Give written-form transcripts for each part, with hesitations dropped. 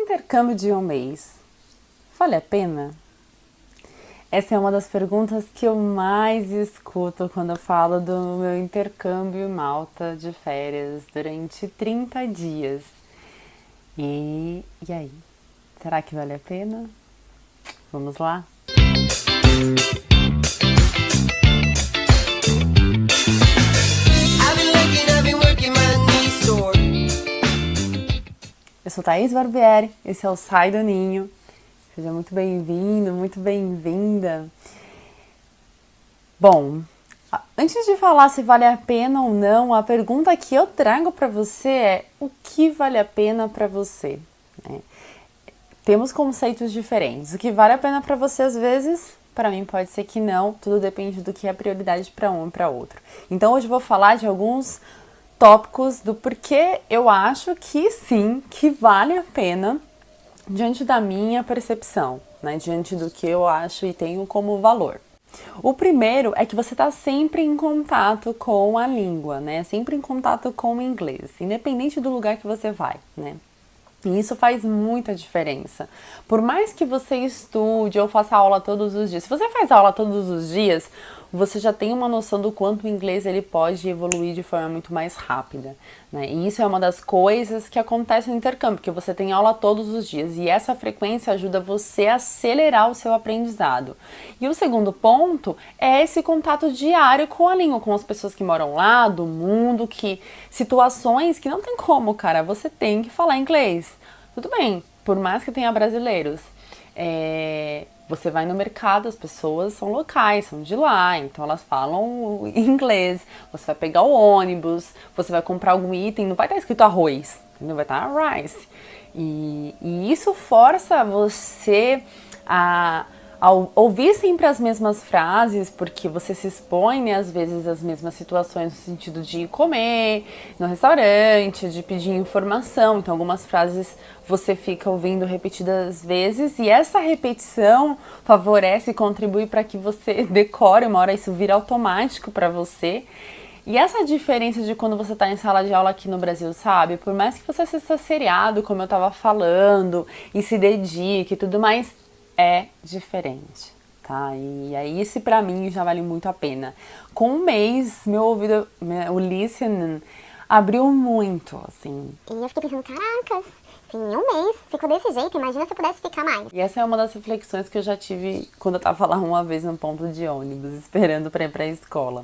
intercâmbio de um mês vale a pena? Essa é uma das perguntas que eu mais escuto quando eu falo do meu intercâmbio em Malta de férias durante 30 dias. E aí? Será que vale a pena? Vamos lá? Eu sou Thaís Barbieri, esse é o Sai do Ninho. Seja muito bem-vindo, muito bem-vinda. Bom, antes de falar se vale a pena ou não, a pergunta que eu trago para você é: o que vale a pena para você? Temos conceitos diferentes. O que vale a pena para você às vezes, para mim pode ser que não. Tudo depende do que é prioridade para um e para outro. Então hoje eu vou falar de alguns tópicos do porquê eu acho que sim, que vale a pena diante da minha percepção, né? Diante do que eu acho e tenho como valor. O primeiro é que você está sempre em contato com a língua, né? Sempre em contato com o inglês, independente do lugar que você vai, né? E isso faz muita diferença. Por mais que você estude ou faça aula todos os dias, se você faz aula todos os dias, você já tem uma noção do quanto o inglês ele pode evoluir de forma muito mais rápida, né? E isso é uma das coisas que acontece no intercâmbio, porque você tem aula todos os dias e essa frequência ajuda você a acelerar o seu aprendizado. E o segundo ponto é esse contato diário com a língua, com as pessoas que moram lá, do mundo, que situações que não tem como, cara, você tem que falar inglês. Tudo bem, por mais que tenha brasileiros, você vai no mercado, as pessoas são locais, são de lá, então elas falam inglês. Você vai pegar o ônibus, você vai comprar algum item, não vai estar escrito arroz, não vai estar rice. E isso força você a ouvir sempre as mesmas frases, porque você se expõe, né, às vezes às mesmas situações no sentido de comer no restaurante, de pedir informação. Então algumas frases você fica ouvindo repetidas vezes e essa repetição favorece e contribui para que você decore, uma hora isso vira automático para você. E essa diferença de quando você está em sala de aula aqui no Brasil, sabe? Por mais que você assista seriado, como eu estava falando, e se dedique e tudo mais, é diferente, tá? E aí esse pra mim já vale muito a pena. Com um mês, meu ouvido, o listening, abriu muito, assim. E eu fiquei pensando, caracas, se em um mês ficou desse jeito, imagina se eu pudesse ficar mais. E essa é uma das reflexões que eu já tive quando eu tava lá uma vez no ponto de ônibus, esperando pra ir pra escola.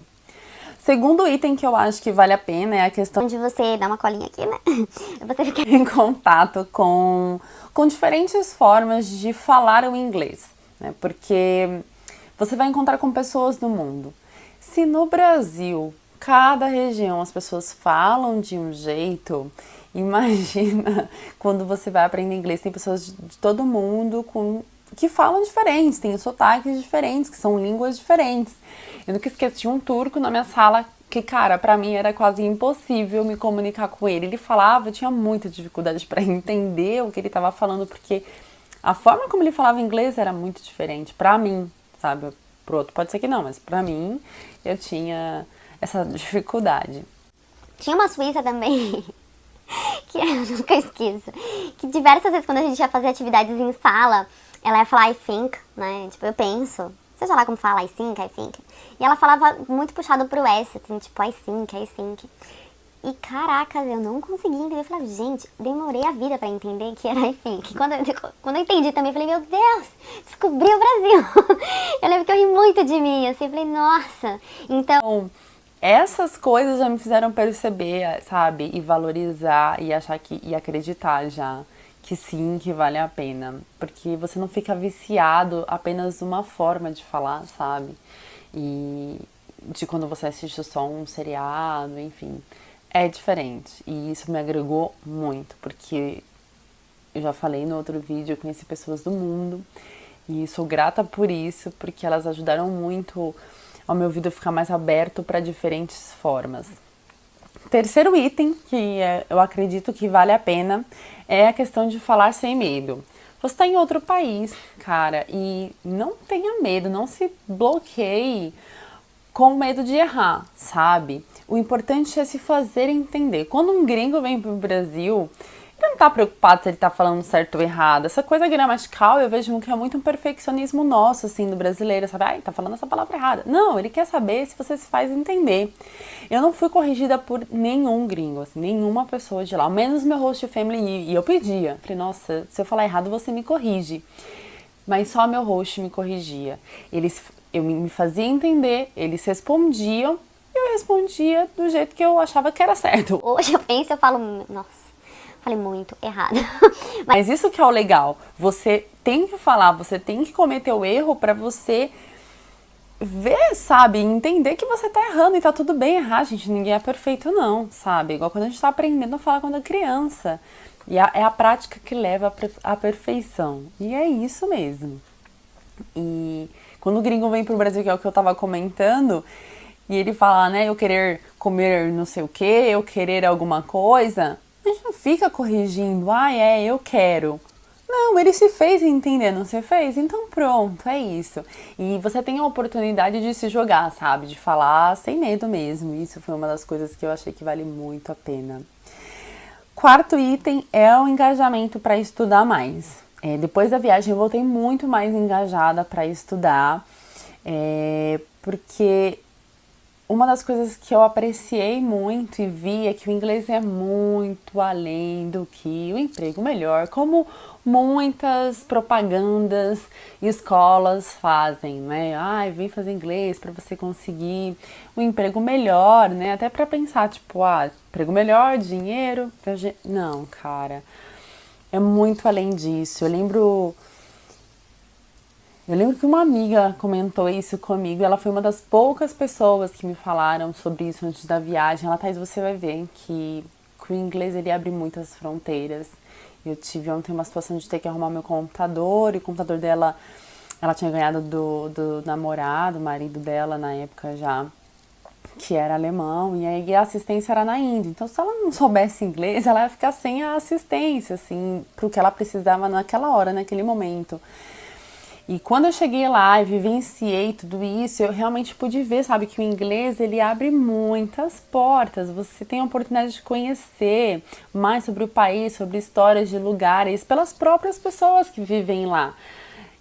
Segundo item que eu acho que vale a pena é a questão de você dar uma colinha aqui, né? Você fica em contato com diferentes formas de falar o inglês, né? Porque você vai encontrar com pessoas do mundo. Se no Brasil, cada região as pessoas falam de um jeito, imagina quando você vai aprender inglês, tem pessoas de todo mundo que falam diferentes, têm sotaques diferentes, que são línguas diferentes. Eu nunca esqueci um turco na minha sala que, cara, pra mim era quase impossível me comunicar com ele. Ele falava, eu tinha muita dificuldade pra entender o que ele tava falando, porque a forma como ele falava inglês era muito diferente pra mim, sabe? Pro outro pode ser que não, mas pra mim eu tinha essa dificuldade. Tinha uma suíça também, que eu nunca esqueço, que diversas vezes quando a gente ia fazer atividades em sala, ela ia falar I think, né? Tipo, eu penso. Seja lá como fala, I think, I think. E ela falava muito puxado pro S, assim, tipo, I think, I think. E caracas, eu não conseguia entender. Eu falava, gente, demorei a vida pra entender que era I think. Quando eu entendi também, eu falei, meu Deus, descobri o Brasil. Eu lembro que eu ri muito de mim, assim, eu falei, nossa. Então, essas coisas já me fizeram perceber, sabe? E valorizar e achar e acreditar já que sim, que vale a pena. Porque você não fica viciado apenas uma forma de falar, sabe? E de quando você assiste só um seriado, enfim. É diferente. E isso me agregou muito, porque eu já falei no outro vídeo, eu conheci pessoas do mundo. E sou grata por isso, porque elas ajudaram muito ao meu ouvido ficar mais aberto para diferentes formas. Terceiro item, que eu acredito que vale a pena, é a questão de falar sem medo. Você está em outro país, cara, e não tenha medo, não se bloqueie com medo de errar, sabe? O importante é se fazer entender. Quando um gringo vem pro Brasil, Ele não tá preocupado se ele tá falando certo ou errado. Essa coisa gramatical, eu vejo que é muito um perfeccionismo nosso, assim, do brasileiro, sabe? Ai, tá falando essa palavra errada. Não, ele quer saber se você se faz entender. Eu não fui corrigida por nenhum gringo, assim, nenhuma pessoa de lá, ao menos meu host family, e eu pedia. Falei, nossa, se eu falar errado, você me corrige. Mas só meu host me corrigia. Eu me fazia entender, eles respondiam, e eu respondia do jeito que eu achava que era certo. Hoje eu penso, eu falo, nossa, falei muito errado. Mas isso que é o legal, você tem que falar, você tem que cometer o erro pra você ver, sabe, entender que você tá errando e tá tudo bem errar, gente, ninguém é perfeito não, sabe, igual quando a gente tá aprendendo a falar quando é criança, e é a prática que leva à perfeição, e é isso mesmo. E quando o gringo vem pro Brasil, que é o que eu tava comentando, e ele fala, né, eu querer comer não sei o que, eu querer alguma coisa, a gente não fica corrigindo, eu quero. Não, ele se fez entender, não se fez? Então pronto, é isso. E você tem a oportunidade de se jogar, sabe? De falar sem medo mesmo. Isso foi uma das coisas que eu achei que vale muito a pena. Quarto item é o engajamento para estudar mais. Depois da viagem eu voltei muito mais engajada para estudar, porque uma das coisas que eu apreciei muito e vi é que o inglês é muito além do que o emprego melhor, como muitas propagandas e escolas fazem, né? Vem fazer inglês para você conseguir um emprego melhor, né? Até para pensar, tipo, emprego melhor, dinheiro. Não, cara, é muito além disso. Eu lembro que uma amiga comentou isso comigo, ela foi uma das poucas pessoas que me falaram sobre isso antes da viagem. Ela, Thaís, você vai ver que o inglês ele abre muitas fronteiras. Eu tive ontem uma situação de ter que arrumar meu computador, e o computador dela, ela tinha ganhado do namorado, marido dela na época já, que era alemão, e aí a assistência era na Índia. Então, se ela não soubesse inglês, ela ia ficar sem a assistência, assim, pro que ela precisava naquela hora, naquele momento. E quando eu cheguei lá e vivenciei tudo isso, eu realmente pude ver, sabe, que o inglês ele abre muitas portas. Você tem a oportunidade de conhecer mais sobre o país, sobre histórias de lugares, pelas próprias pessoas que vivem lá.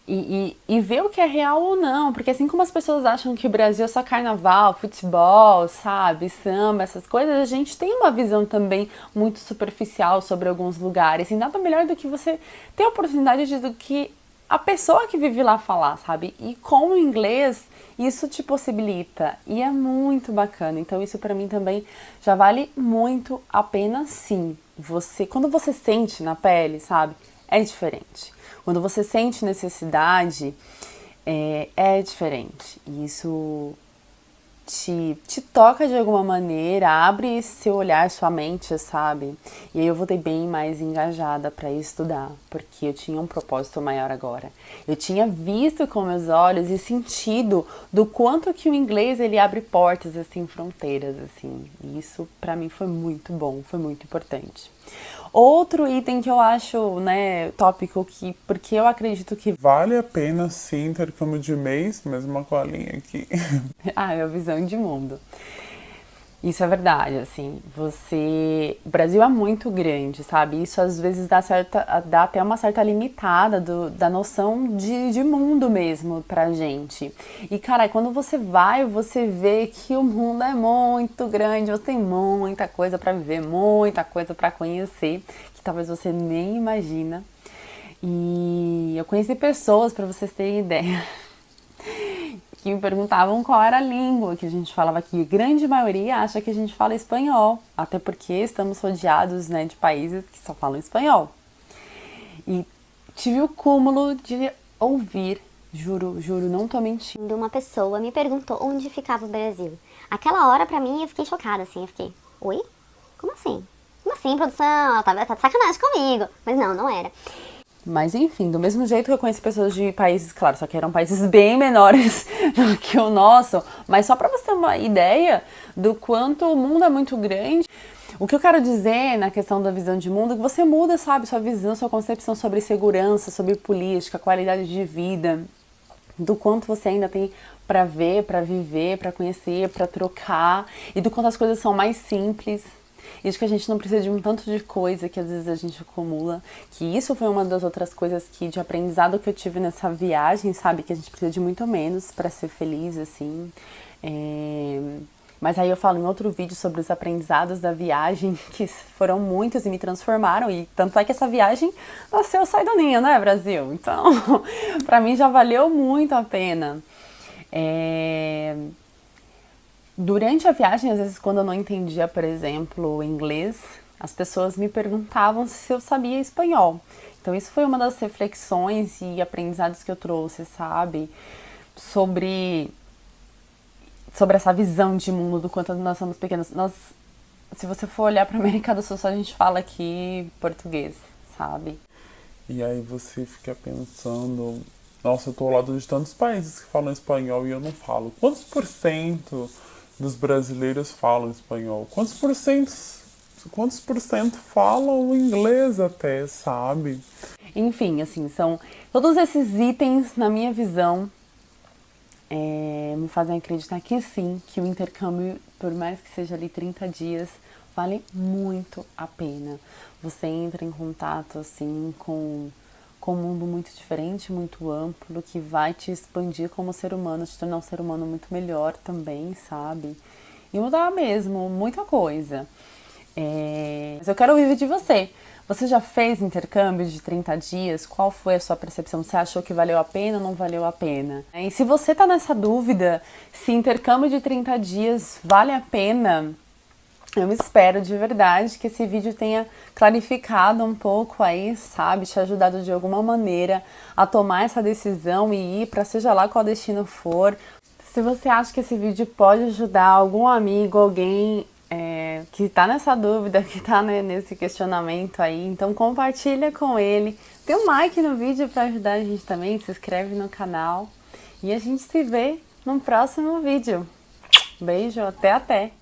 E ver o que é real ou não, porque assim como as pessoas acham que o Brasil é só carnaval, futebol, sabe, samba, essas coisas, a gente tem uma visão também muito superficial sobre alguns lugares. E nada melhor do que você ter a oportunidade do que a pessoa que vive lá falar, sabe? E com o inglês, isso te possibilita. E é muito bacana. Então, isso pra mim também já vale muito a pena, sim. Quando você sente na pele, sabe? É diferente. Quando você sente necessidade, é diferente. E isso te toca de alguma maneira, abre seu olhar, sua mente, sabe? E aí eu voltei bem mais engajada para estudar, porque eu tinha um propósito maior agora. Eu tinha visto com meus olhos e sentido do quanto que o inglês ele abre portas, assim, fronteiras, assim. E isso para mim foi muito bom, foi muito importante. Outro item que eu acho, né, tópico, porque eu acredito que vale a pena sim intercâmbio de mês, mesma colinha aqui. é a visão de mundo. Isso é verdade, assim, o Brasil é muito grande, sabe? Isso às vezes dá até uma certa limitada da noção de mundo mesmo pra gente. E, cara, quando você vai, você vê que o mundo é muito grande, você tem muita coisa pra viver, muita coisa pra conhecer, que talvez você nem imagina. E eu conheci pessoas, pra vocês terem ideia, que me perguntavam qual era a língua que a gente falava aqui. A grande maioria acha que a gente fala espanhol, até porque estamos rodeados, né, de países que só falam espanhol. E tive o cúmulo de ouvir, juro, não tô mentindo. Uma pessoa me perguntou onde ficava o Brasil. Aquela hora, pra mim, eu fiquei chocada, assim, eu fiquei, oi? Como assim? Como assim, produção? Ela tá de sacanagem comigo. Mas não era. Mas enfim, do mesmo jeito que eu conheci pessoas de países, claro, só que eram países bem menores do que o nosso, mas só pra você ter uma ideia do quanto o mundo é muito grande. O que eu quero dizer na questão da visão de mundo é que você muda, sabe, sua visão, sua concepção sobre segurança, sobre política, qualidade de vida, do quanto você ainda tem pra ver, pra viver, pra conhecer, pra trocar, e do quanto as coisas são mais simples. E de que a gente não precisa de um tanto de coisa que às vezes a gente acumula. Que isso foi uma das outras coisas de aprendizado que eu tive nessa viagem, sabe? Que a gente precisa de muito menos para ser feliz, assim. Mas aí eu falo em outro vídeo sobre os aprendizados da viagem, que foram muitos e me transformaram. E tanto é que essa viagem nasceu Sai do Ninho, né, Brasil? Então, pra mim já valeu muito a pena. Durante a viagem, às vezes quando eu não entendia, por exemplo, o inglês, as pessoas me perguntavam se eu sabia espanhol. Então isso foi uma das reflexões e aprendizados que eu trouxe, sabe? Sobre essa visão de mundo, do quanto nós somos pequenos. Se você for olhar para a América do Sul, só a gente fala aqui português, sabe? E aí você fica pensando, nossa, eu tô ao lado de tantos países que falam espanhol e eu não falo. Quantos por cento dos brasileiros falam espanhol? Quantos por cento falam inglês até, sabe? Enfim, assim, são todos esses itens, na minha visão, me fazem acreditar que sim, que o intercâmbio, por mais que seja ali 30 dias, vale muito a pena. Você entra em contato, assim, com um mundo muito diferente, muito amplo, que vai te expandir como ser humano, te tornar um ser humano muito melhor também, sabe? E mudar mesmo muita coisa. Mas eu quero ouvir de você. Você já fez intercâmbio de 30 dias? Qual foi a sua percepção? Você achou que valeu a pena ou não valeu a pena? E se você tá nessa dúvida, se intercâmbio de 30 dias vale a pena, eu espero de verdade que esse vídeo tenha clarificado um pouco aí, sabe? Te ajudado de alguma maneira a tomar essa decisão e ir para seja lá qual destino for. Se você acha que esse vídeo pode ajudar algum amigo, alguém que está nessa dúvida, que está nesse questionamento aí, então compartilha com ele. Dê um like no vídeo para ajudar a gente também, se inscreve no canal e a gente se vê no próximo vídeo. Beijo, até!